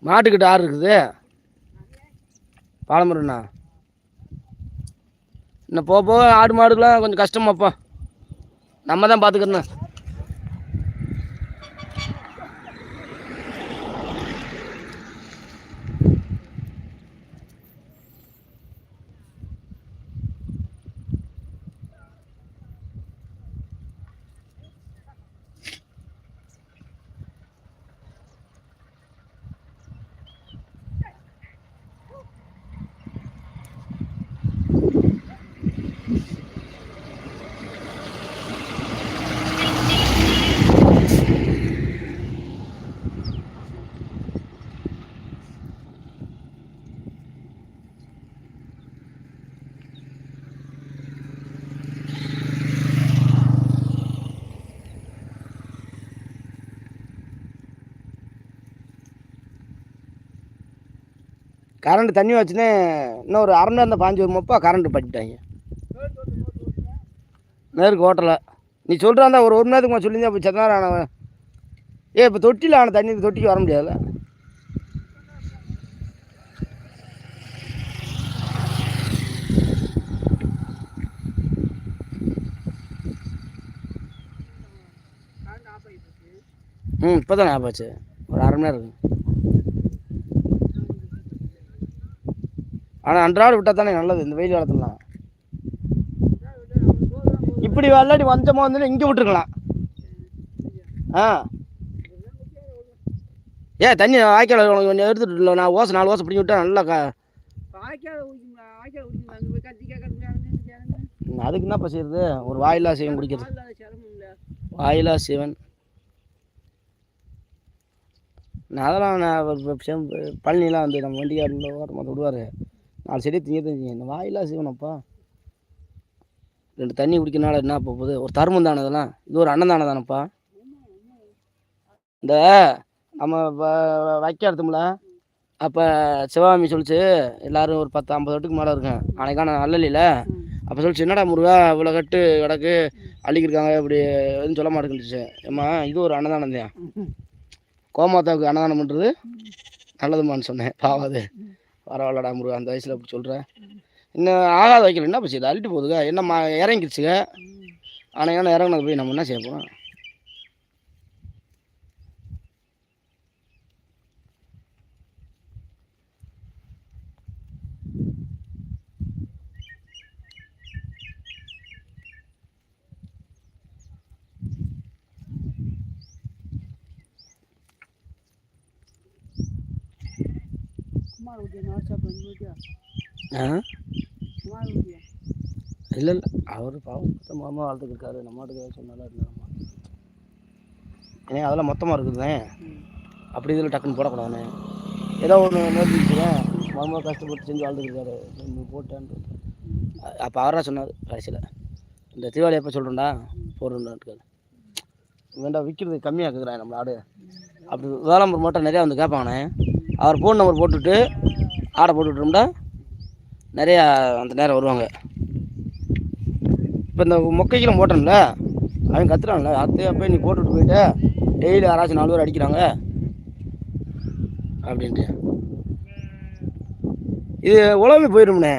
மாட்டுக்கிட்ட ஆறு இருக்குது பாலமுருண்ணா. இன்னும் போக போக ஆடு மாடுக்கெலாம் கொஞ்சம் கஷ்டமாப்பா. நம்ம தான் பார்த்துக்கணும். கரண்ட் தண்ணி வச்சுன்னு இன்னும் ஒரு அரை மணி நேரம் பாஞ்சு வருமாப்பா. கரண்ட் பண்ணிட்டாங்க நேருக்கு ஓட்டலை. நீ சொல்கிறாந்தா ஒரு மணி நேரத்துக்கு சொல்லியிருந்தா இப்போ செத்த நேரம் ஆனவன். இப்போ தொட்டியில் ஆன தண்ணி தொட்டிக்கு வர முடியாதுல்ல. இப்போ தான் ஞாபகம் ஆச்சு. ஒரு அரை மணி நேரம் இருக்கு. ஆனால் அன்றாடு விட்டால் தானே நல்லது இந்த வெயில் காலத்துலாம். இப்படி விளையாடி வந்தமாக வந்து இங்கே விட்டுருக்கலாம். தண்ணி வாய்க்கால் கொஞ்சம் எடுத்துட்டு இல்லை. நான் ஓசை 4 ஓசை பிடிச்சி விட்டா நல்லா அதுக்கு என்னப்பா செய்யுது. ஒரு வாயிலா சிவன் குடிக்கிறது. வாயிலா சிவன் அதெல்லாம் நான் பழனிலாம் வந்து நம்ம வண்டிக்காரில் ஓரமாக விடுவார். 4 செடியை திங்க இந்த வாயிலா சிவனப்பா. 2 தண்ணி குடிக்கிறனால என்ன போகுது. ஒரு தர்மம் தானே இதெல்லாம். இது ஒரு அண்ணன் தானேப்பா. இந்த நம்ம வைக்க எடுத்தோம்ல அப்போ சிவகாமி சொல்லிச்சு எல்லோரும் ஒரு 10-50 வட்டுக்கு மேலே இருக்கேன் அன்னைக்கான அல்லலியில். அப்போ சொல்லிச்சு என்னடா முருகா இவ்வளோ கட்டு கிடக்கு அள்ளிக்கிருக்காங்க இப்படி எதுவும் சொல்ல மாட்டேங்குச்சு. ஏம்மா இது ஒரு அன்னதானம் தான். கோமாதாவுக்கு அன்னதானம் பண்ணுறது நல்லதுமான்னு சொன்னேன். பாவாது பரவாயில்லடா முருகா அந்த வயசில் அப்படி சொல்கிறேன். இன்னும் ஆகாத வைக்கல என்ன போச்சு. அள்ளிட்டு போகுதுங்க என்ன இறங்கிடுச்சுங்க. ஆனால் இறங்கினது போய் நம்ம என்ன செய்ய போகிறோம். இல்லை இல்லை அவர் பாவம் மாமா வாழ்த்துக்கு இருக்காரு. நம்ம மாட்டுக்கு சொன்னாலும் இருந்தாம்மா ஏன்னா அதெல்லாம் மொத்தமாக இருக்குதுண்ணே. அப்படி இதில் டக்குன்னு போடக்கூடாதுண்ணே. ஏதோ ஒன்று நேர்த்திச்சுவேன். மாமா கஷ்டப்பட்டு செஞ்சு வாழ்ந்துருக்காரு நீ போட்டேன்ட்டு. அப்போ அவராக சொன்னார் கடைசியில் இந்த தீபாவளி எப்போ சொல்கிறேன்டா போடுறாரு. வேண்டாம் விற்கிறது கம்மியாக இருக்குதுறேன் நம்ம ஆடு. அப்படி வேளாம்பூர் மட்டும் நிறையா வந்து கேட்பாங்கண்ணே. அவர் ஃபோன் நம்பர் போட்டுவிட்டு ஆடை போட்டுவிட்டோம்னா நிறையா அந்த நேரம் வருவாங்க. இப்போ இந்த மொக்கைக்கெல்லாம் போட்டோம்ல அவன் கத்துறான்ல அத்தையை போய் நீ போட்டுவிட்டு போயிட்டு டெய்லி யாராச்சும் 4 பேர் அடிக்கிறாங்க அப்படின்ட்டு. இது உலகமே போயிடும்ண்ணே.